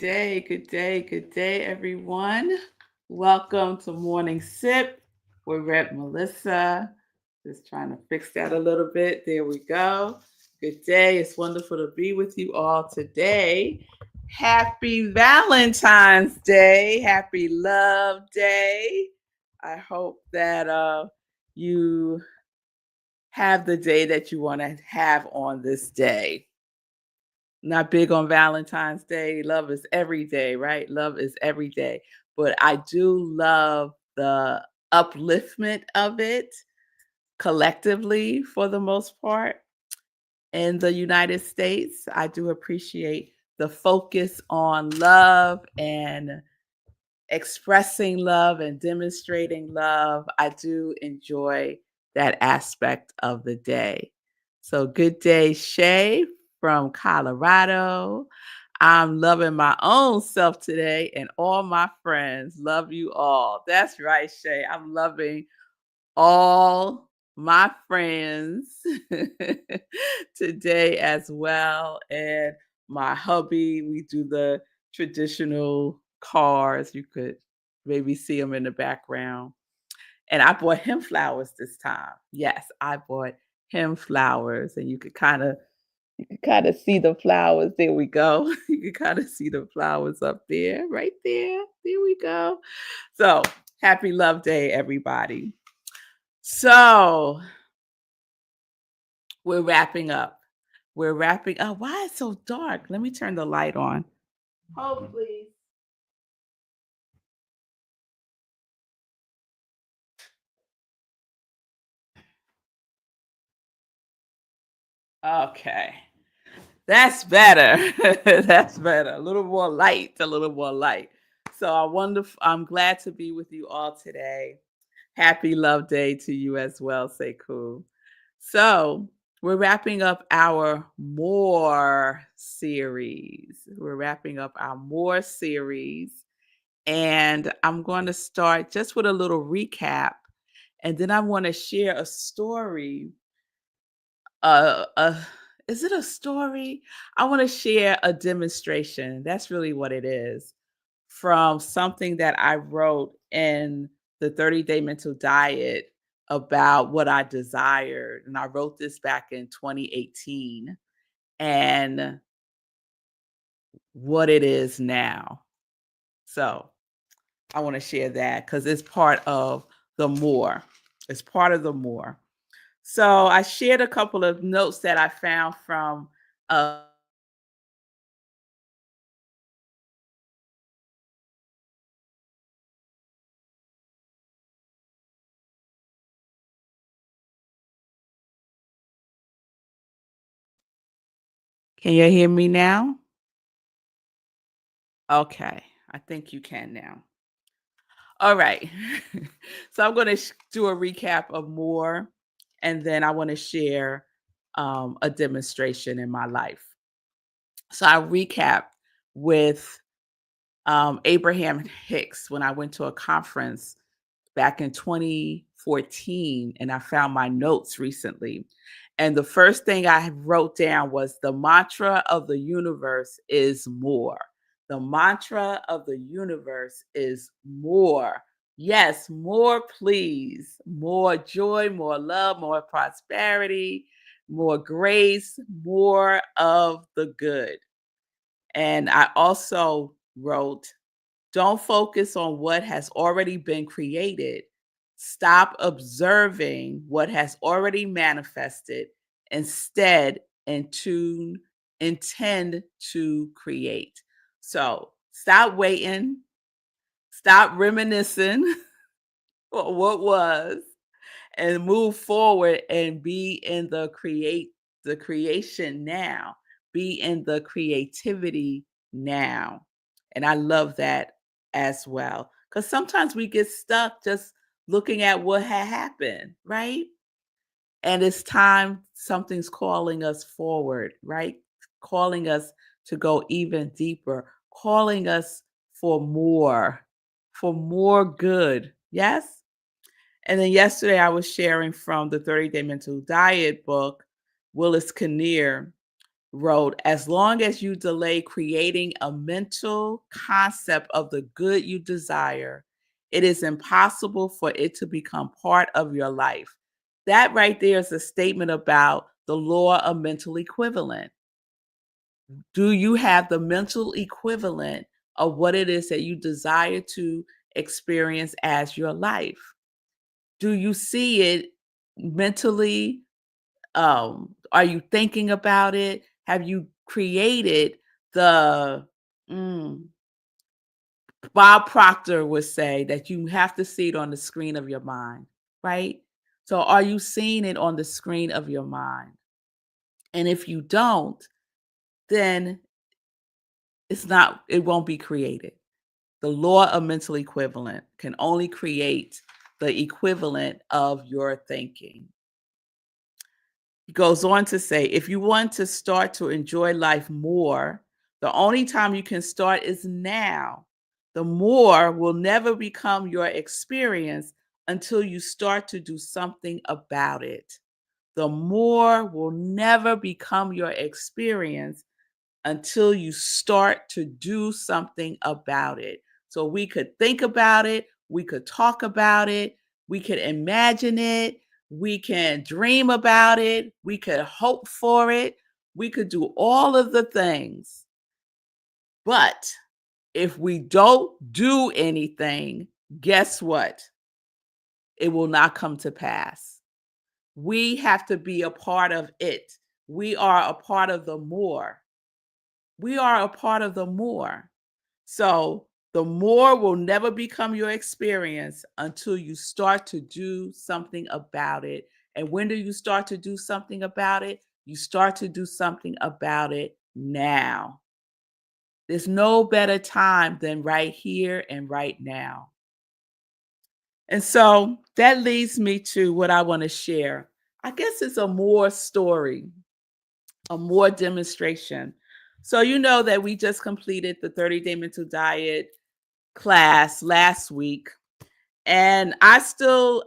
day, good day, good day, everyone. Welcome to Morning Sip with Rev Melissa. Just trying to fix that a little bit. There we go. Good day. It's wonderful to be with you all today. Happy Valentine's Day. Happy Love Day. I hope that you have the day that you want to have on this day. Not big on Valentine's Day. Love is every day, right? Love is every day. But I do love the upliftment of it collectively for the most part in the United States. I do appreciate the focus on love and expressing love and demonstrating love. I do enjoy that aspect of the day. So, good day, Shay from Colorado. I'm loving my own self today and all my friends. Love you all. That's right, Shay. I'm loving all my friends today as well. And my hubby, we do the traditional cars. You could maybe see them in the background. And I bought him flowers this time. Yes, I bought him flowers. And you could kind of see the flowers. There we go. You can kind of see the flowers up there, right there. There we go. So happy Love Day, everybody. So we're wrapping up. We're wrapping up. Why is it so dark? Let me turn the light on. Hold, please. Okay. That's better. That's better. A little more light, a little more light. So I'm glad to be with you all today. Happy Love Day to you as well, Sekou. So we're wrapping up our More series. We're wrapping up our More series. And I'm going to start just with a little recap. And then I want to share a story. Uh, uh, is it a story? I want to share a demonstration. That's really what it is from something that I wrote in the 30-day mental diet about what I desired. And I wrote this back in 2018 and what it is now. So I want to share that because it's part of the more. It's part of the more. So I shared a couple of notes that I found from can you hear me now? Okay. I think you can now. All right. So I'm going to do a recap of more, and then I want to share a demonstration in my life. So I recap with Abraham Hicks when I went to a conference back in 2014, and I found my notes recently. And the first thing I wrote down was the mantra of the universe is more. The mantra of the universe is more. Yes, more, please. More joy, more love, more prosperity, more grace, more of the good. And I also wrote, don't focus on what has already been created. Stop observing what has already manifested. Instead, intend to create. So stop waiting, stop reminiscing on what was, and move forward and be in the creation now. Be in the creativity now. And I love that as well. Because sometimes we get stuck just looking at what had happened, right? And it's time something's calling us forward, right? Calling us to go even deeper, calling us for more good. Yes? And then yesterday I was sharing from the 30-day mental diet book, Willis Kinnear, wrote, as long as you delay creating a mental concept of the good you desire, it is impossible for it to become part of your life. That right there is a statement about the law of mental equivalent. Do you have the mental equivalent of what it is that you desire to experience as your life? Do you see it mentally? Are you thinking about it? Have you created the Bob Proctor would say that you have to see it on the screen of your mind, right? So are you seeing it on the screen of your mind? And if you don't, then it won't be created. The law of mental equivalent can only create the equivalent of your thinking. He goes on to say, if you want to start to enjoy life more, the only time you can start is now. The more will never become your experience until you start to do something about it. The more will never become your experience until you start to do something about it. So we could think about it, we could talk about it, we could imagine it, we can dream about it, we could hope for it, we could do all of the things. But if we don't do anything, guess what? It will not come to pass. We have to be a part of it. We are a part of the more. We are a part of the more. So the more will never become your experience until you start to do something about it. And when do you start to do something about it? You start to do something about it now. There's no better time than right here and right now. And so that leads me to what I want to share. I guess it's a more story, a more demonstration. So you know that we just completed the 30-day mental diet class last week, and I'm still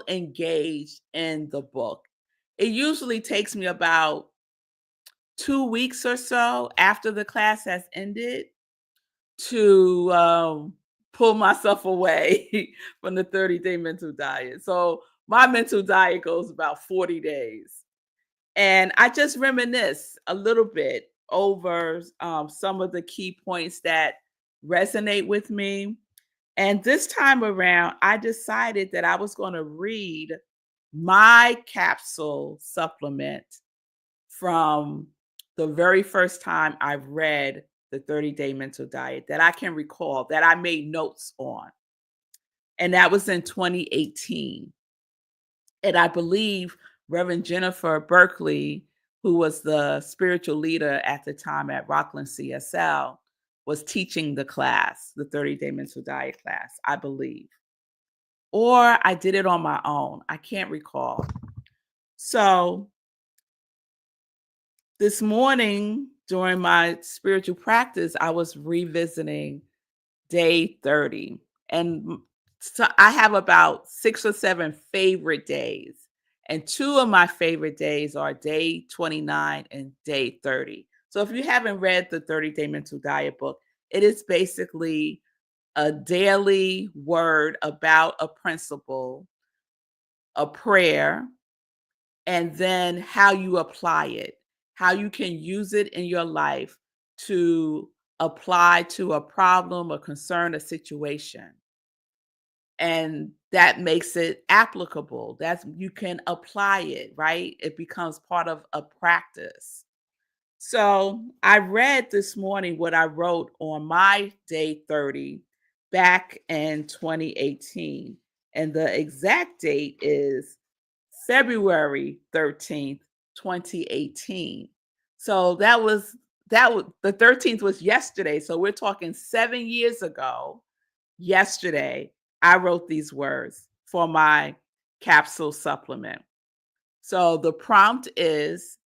engaged in the book. It usually takes me about 2 weeks or so after the class has ended to pull myself away from the 30-day mental diet. So my mental diet goes about 40 days. And I just reminisce a little bit over some of the key points that resonate with me. And this time around, I decided that I was going to read my capsule supplement from the very first time I read the 30-day mental diet that I can recall, that I made notes on. And that was in 2018. And I believe Reverend Jennifer Berkeley, who was the spiritual leader at the time at Rockland CSL, was teaching the class, the 30-day mental diet class, I believe. Or I did it on my own. I can't recall. So this morning during my spiritual practice, I was revisiting day 30. And so I have about 6 or 7 favorite days. And 2 of my favorite days are day 29 and day 30. So if you haven't read the 30-day mental diet book, it is basically a daily word about a principle, a prayer, and then how you apply it, how you can use it in your life to apply to a problem, a concern, a situation. And that makes it applicable. That's you can apply it, right? It becomes part of a practice. So I read this morning what I wrote on my day 30 back in 2018. And the exact date is February 13th, 2018. So that was the 13th was yesterday. So we're talking 7 years ago. Yesterday, I wrote these words for my capsule supplement. So the prompt is,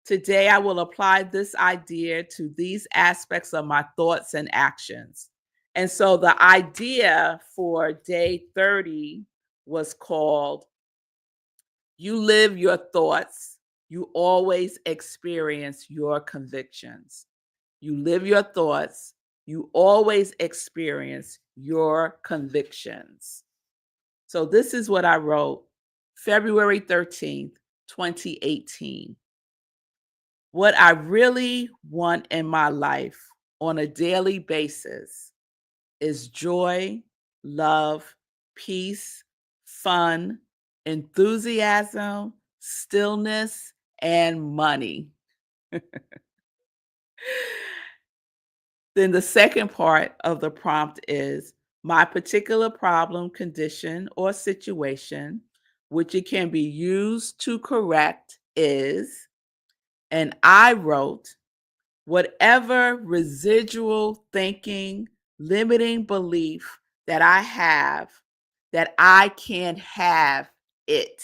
today I will apply this idea to these aspects of my thoughts and actions. And so the idea for day 30 was called You live your thoughts. You always experience your convictions. You live your thoughts. You always experience your convictions. So this is what I wrote February 13th, 2018. What I really want in my life on a daily basis is joy, love, peace, fun, enthusiasm, stillness, and money. Then the second part of the prompt is my particular problem, condition, or situation, which it can be used to correct, is, and I wrote, whatever residual thinking, limiting belief that I have, that I can't have it,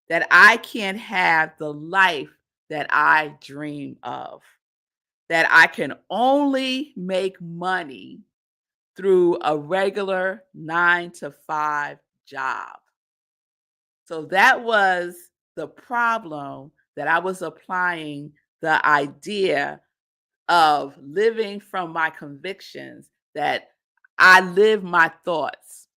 that I can't have the life that I dream of, that I can only make money through a regular 9 to 5 job. So that was the problem that I was applying the idea of living from my convictions, that I live my thoughts.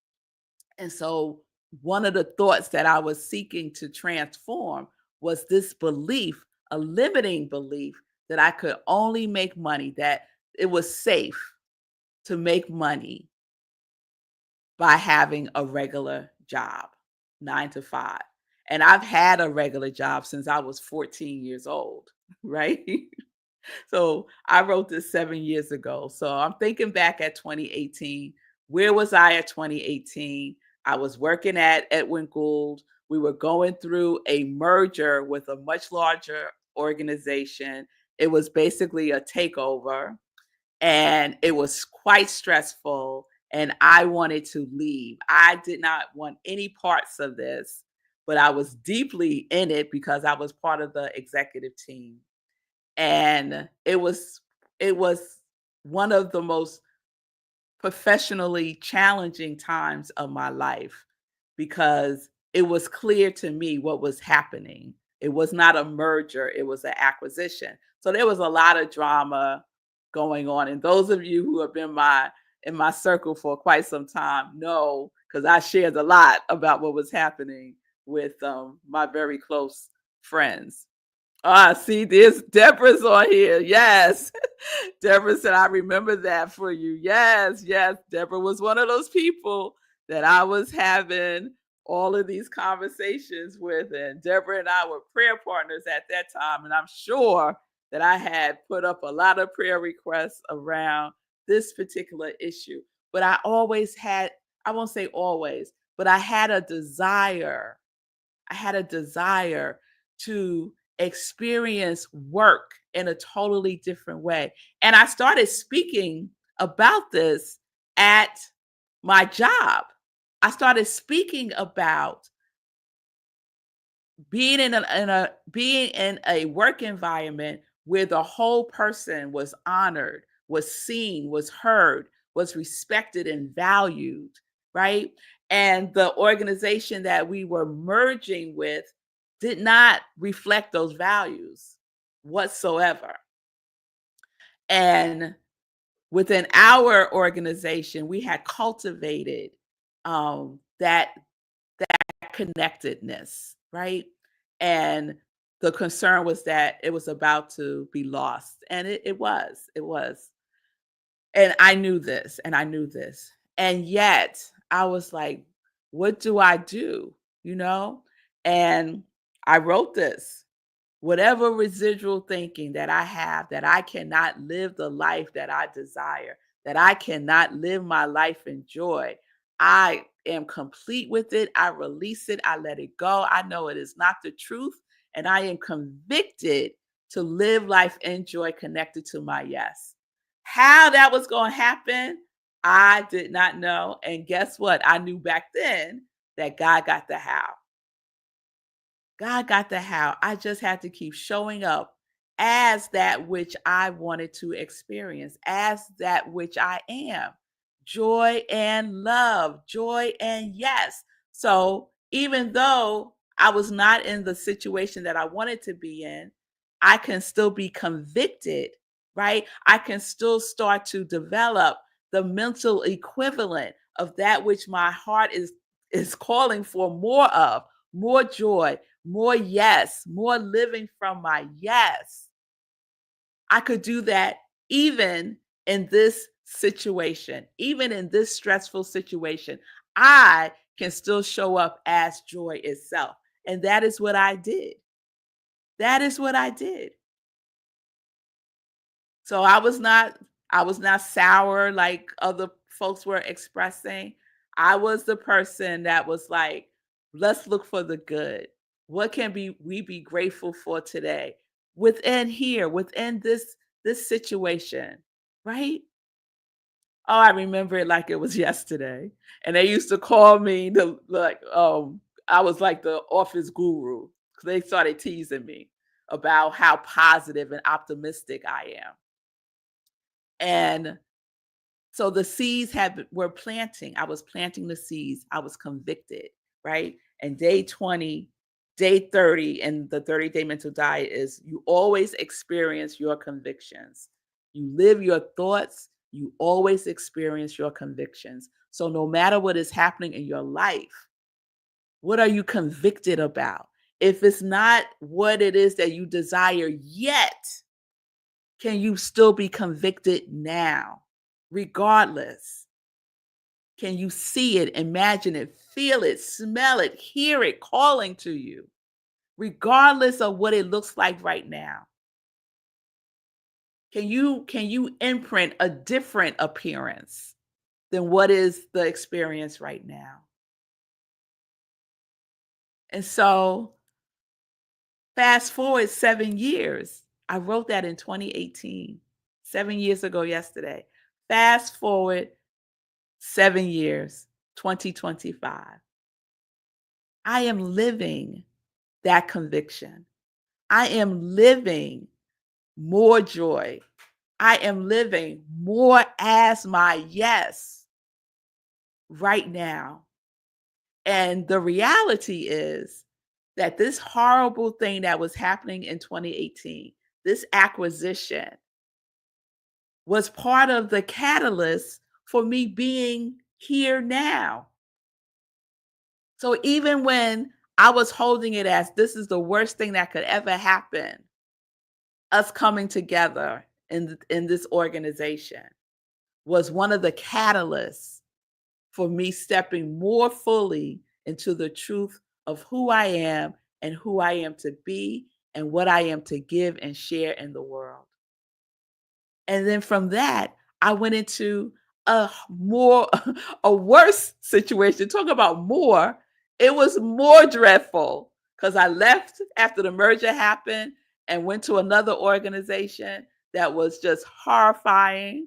And so one of the thoughts that I was seeking to transform was this belief, a limiting belief that I could only make money, that it was safe to make money by having a regular job, 9 to 5. And I've had a regular job since I was 14 years old, right? So I wrote this 7 years ago. So I'm thinking back at 2018. Where was I at 2018? I was working at Edwin Gould. We were going through a merger with a much larger organization. It was basically a takeover, and it was quite stressful. And I wanted to leave. I did not want any parts of this, but I was deeply in it because I was part of the executive team. And it was one of the most professionally challenging times of my life, because it was clear to me what was happening. It was not a merger, it was an acquisition. So there was a lot of drama going on. And those of you who have been in my circle for quite some time know, because I shared a lot about what was happening with my very close friends. Ah, see, there's Deborah's on here. Yes. Deborah said, I remember that for you. Yes, yes. Deborah was one of those people that I was having all of these conversations with. And Deborah and I were prayer partners at that time. And I'm sure that I had put up a lot of prayer requests around this particular issue. But I always had, I won't say always, but I had a desire. I had a desire to experience work in a totally different way. And I started speaking about this at my job. I started speaking about being in a work environment where the whole person was honored, was seen, was heard, was respected and valued, right? And the organization that we were merging with did not reflect those values whatsoever. And within our organization, we had cultivated that connectedness, right? And the concern was that it was about to be lost. And it was, it was. And I knew this, and I knew this. And yet I was like, what do I do? You know? And I wrote this. Whatever residual thinking that I have, that I cannot live the life that I desire, that I cannot live my life in joy, I am complete with it. I release it. I let it go. I know it is not the truth. And I am convicted to live life in joy, connected to my yes. How that was going to happen, I did not know. And guess what? I knew back then that God got the how. God got the how. I just had to keep showing up as that which I wanted to experience, as that which I am. Joy and love, joy and yes. So even though I was not in the situation that I wanted to be in, I can still be convicted, right? I can still start to develop the mental equivalent of that which my heart is calling for more of, more joy, more yes, more living from my yes. I could do that even in this situation, even in this stressful situation. I can still show up as joy itself. And that is what I did. That is what I did. So I was not sour like other folks were expressing. I was the person that was like, let's look for the good. What can we be grateful for today within here, within this situation, right? Oh, I remember it like it was yesterday. And they used to call me I was like the office guru because they started teasing me about how positive and optimistic I am. And so the seeds were planting. I was planting the seeds. I was convicted, right? And day 20, day 30, and the 30-day mental diet is you always experience your convictions. You live your thoughts, you always experience your convictions. So no matter what is happening in your life, what are you convicted about? If it's not what it is that you desire yet, can you still be convicted now? Regardless, can you see it, imagine it, feel it, smell it, hear it calling to you, regardless of what it looks like right now? Can you imprint a different appearance than what is the experience right now? And so fast forward 7 years. I wrote that in 2018, 7 years ago yesterday. Fast forward 7 years, 2025. I am living that conviction. I am living more joy. I am living more as my yes right now. And the reality is that this horrible thing that was happening in 2018, this acquisition, was part of the catalyst for me being here now. So even when I was holding it as this is the worst thing that could ever happen, us coming together in this organization was one of the catalysts for me stepping more fully into the truth of who I am and who I am to be and what I am to give and share in the world. And then from that, I went into more a worse situation. Talk about more. It was more dreadful because I left after the merger happened and went to another organization that was just horrifying.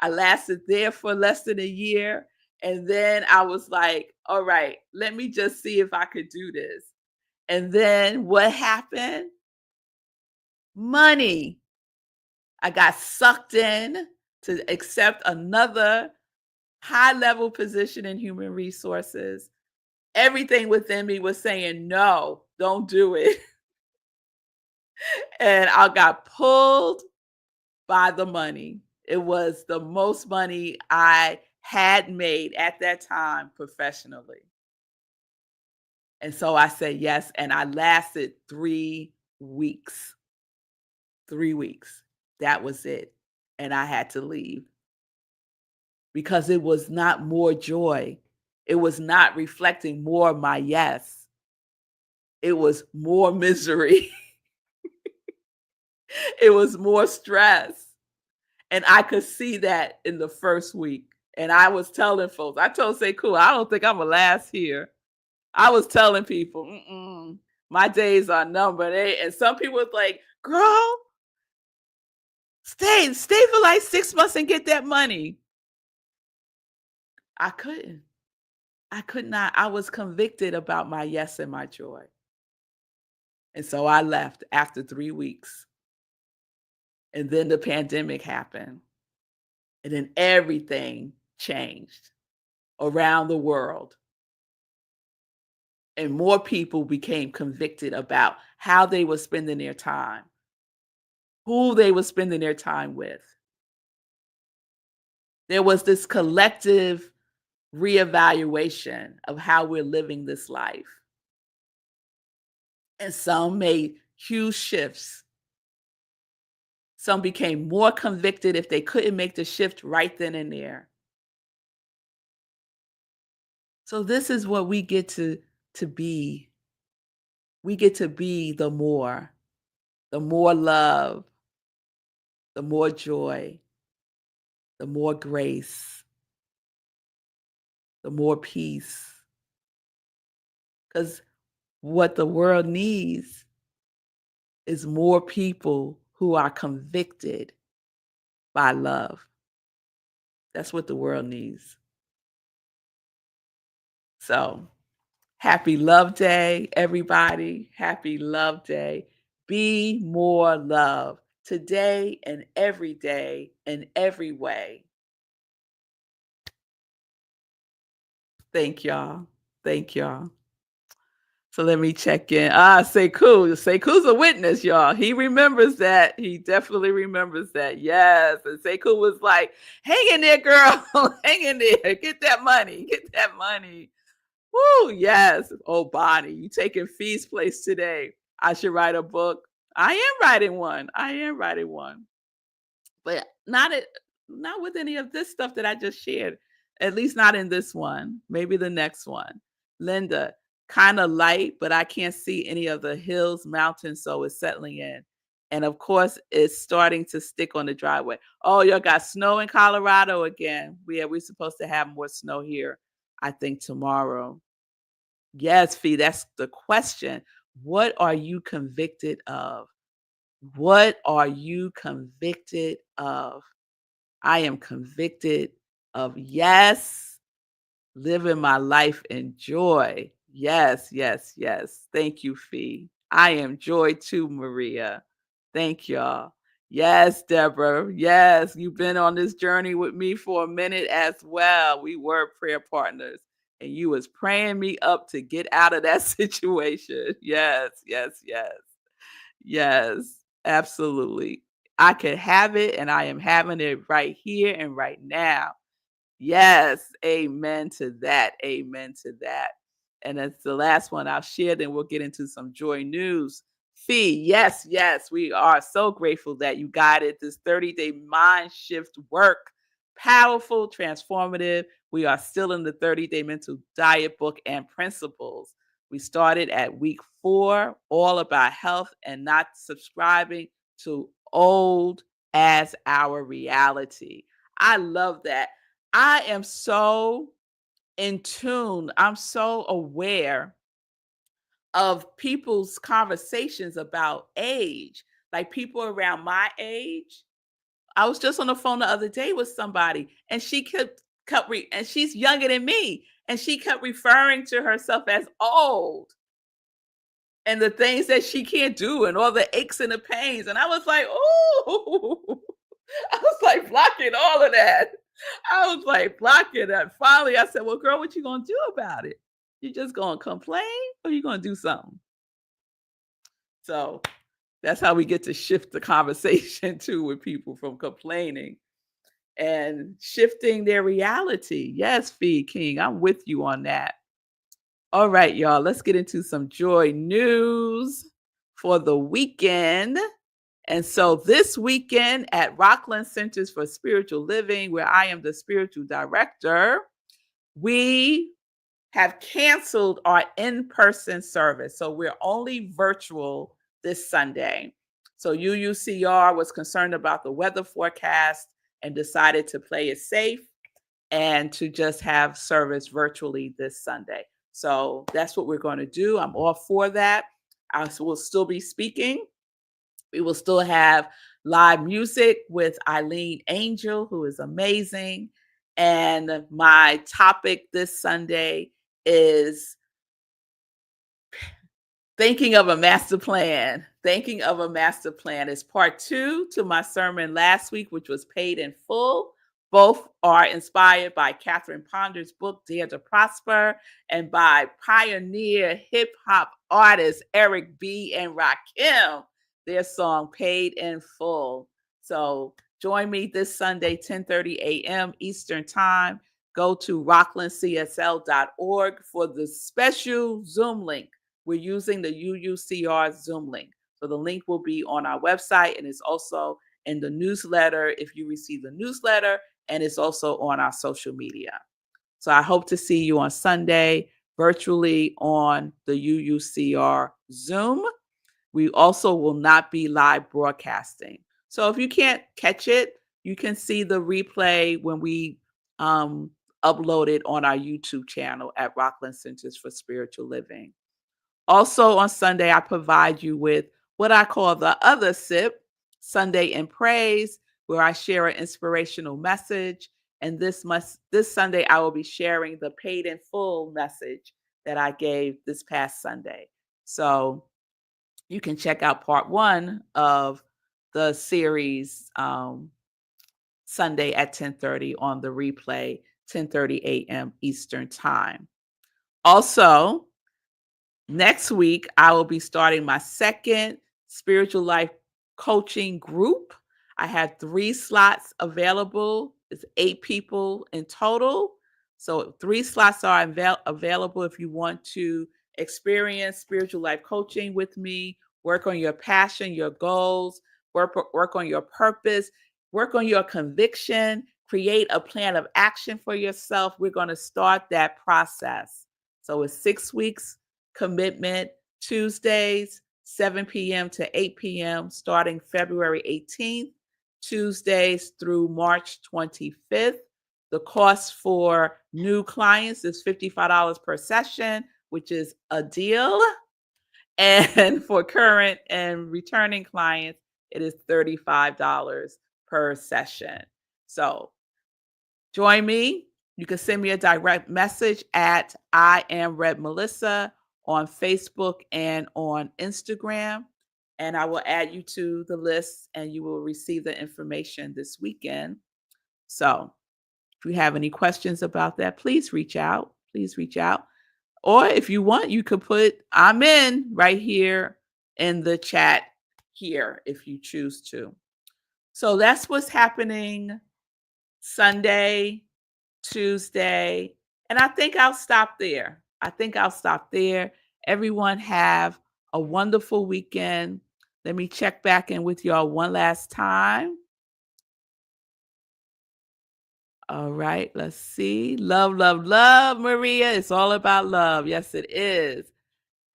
I lasted there for less than a year. And then I was like, all right, let me just see if I could do this. And then what happened? Money. I got sucked in to accept another high level position in human resources. Everything within me was saying, no, don't do it. And I got pulled by the money. It was the most money I had made at that time professionally. And so I said yes. And I lasted 3 weeks. 3 weeks. That was it. And I had to leave because it was not more joy. It was not reflecting more of my yes. It was more misery. It was more stress. And I could see that in the first week. And I was telling folks, I told Say Cool, I don't think I'm going to last here. I was telling people, my days are numbered. And some people was like, girl, stay for like 6 months and get that money. I couldn't. I could not. I was convicted about my yes and my joy. And so I left after 3 weeks. And then the pandemic happened. And then everything changed around the world. And more people became convicted about how they were spending their time, who they were spending their time with. There was this collective reevaluation of how we're living this life. And some made huge shifts. Some became more convicted if they couldn't make the shift right then and there. So this is what we get to be. We get to be the more love, the more joy, the more grace, the more peace. Because what the world needs is more people who are convicted by love. That's what the world needs. So, happy Love Day, everybody. Happy Love Day. Be more love today and every day in every way. Thank y'all. Thank y'all. So let me check in. Sekou. Sekou's a witness, y'all. He remembers that. He definitely remembers that. Yes. And Sekou was like, hang in there, girl. Hang in there. Get that money. Get that money. Woo, yes. Oh, Bonnie, you taking Fee's place today. I should write a book. I am writing one. But not with any of this stuff that I just shared. At least not in this one. Maybe the next one. Linda, kind of light, but I can't see any of the hills, mountains, so it's settling in. And of course, it's starting to stick on the driveway. Oh, y'all got snow in Colorado again. We're supposed to have more snow here, I think, tomorrow. Yes, Fee, that's the question. What are you convicted of? What are you convicted of? I am convicted of, yes, living my life in joy. Yes, yes, yes. Thank you, Fee. I am joy too, Maria. Thank y'all. Yes, Deborah. Yes, you've been on this journey with me for a minute as well. We were prayer partners, and you was praying me up to get out of that situation. Yes, yes, yes. Yes, absolutely. I could have it, and I am having it right here and right now. Yes, amen to that. Amen to that. And that's the last one I'll share. Then we'll get into some joy news. Fee, yes, yes, we are so grateful that you guided this 30-day mind shift work. Powerful, transformative. We are still in the 30-day mental diet book and principles. We started at week 4, all about health and not subscribing to old as our reality. I love that. I am so in tune. I'm so aware of people's conversations about age, like people around my age. I was just on the phone the other day with somebody, and she and she's younger than me, and she kept referring to herself as old and the things that she can't do and all the aches and the pains. And I was like, oh, I was like blocking all of that. I was like blocking that. Finally, I said, well, girl, what you gonna do about it? You just gonna complain or you gonna do something? So that's how we get to shift the conversation too with people from complaining and shifting their reality. Yes, Fee King, I'm with you on that. All right, y'all, let's get into some joy news for the weekend. And so this weekend at Rockland Centers for Spiritual Living, where I am the spiritual director, we have canceled our in-person service. So we're only virtual this Sunday. So UUCR was concerned about the weather forecast and decided to play it safe and to just have service virtually this Sunday. So that's what we're going to do. I'm all for that. I will still be speaking. We will still have live music with Eileen Angel, who is amazing. And my topic this Sunday is thinking of a master plan. Thinking of a master plan is part 2 to my sermon last week, which was paid in full. Both are inspired by Catherine Ponder's book, Dare to Prosper, and by pioneer hip hop artists Eric B. and Rakim, their song Paid in Full. So join me this Sunday, 10:30 a.m. Eastern Time. Go to rocklandcsl.org for the special Zoom link. We're using the UUCR Zoom link. So the link will be on our website and it's also in the newsletter if you receive the newsletter, and it's also on our social media. So I hope to see you on Sunday virtually on the UUCR Zoom. We also will not be live broadcasting. So if you can't catch it, you can see the replay when we upload it on our YouTube channel at Rockland Centers for Spiritual Living. Also on Sunday, I provide you with what I call the other sip, Sunday in Praise, where I share an inspirational message. And this Sunday, I will be sharing the paid in full message that I gave this past Sunday. So you can check out part 1 of the series Sunday at 10:30 on the replay, 10:30 a.m. Eastern Time. Also, next week, I will be starting my second spiritual life coaching group. I have 3 slots available. It's 8 people in total. So 3 slots are available if you want to experience spiritual life coaching with me, work on your passion, your goals, work on your purpose, work on your conviction, create a plan of action for yourself. We're going to start that process. So it's 6 weeks commitment, Tuesdays, 7 p.m. to 8 p.m., starting February 18th, Tuesdays through March 25th. The cost for new clients is $55 per session, which is a deal. And for current and returning clients, it is $35 per session. So join me. You can send me a direct message at I am Rev Melissa on Facebook and on Instagram. And I will add you to the list and you will receive the information this weekend. So if you have any questions about that, please reach out. Please reach out. Or if you want, you could put I'm in right here in the chat here if you choose to. So that's what's happening Sunday, Tuesday, and I think I'll stop there. Everyone have a wonderful weekend. Let me check back in with y'all one last time. All right, let's see. Love, love, love, Maria. It's all about love. Yes, it is.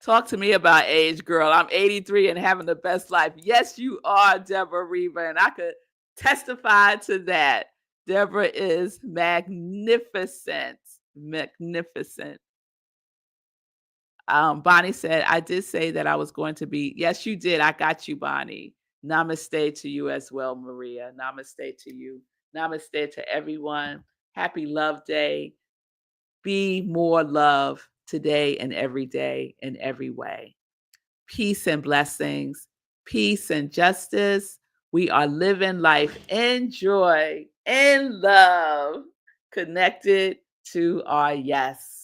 Talk to me about age, girl. I'm 83 and having the best life. Yes, you are, Deborah Reba, and I could testify to that. Deborah is magnificent. Magnificent. Bonnie said, I did say that I was going to be. Yes, you did. I got you, Bonnie. Namaste to you as well, Maria. Namaste to you. Namaste to everyone. Happy Love Day. Be more love today and every day in every way. Peace and blessings. Peace and justice. We are living life in joy, in love, connected to our yes.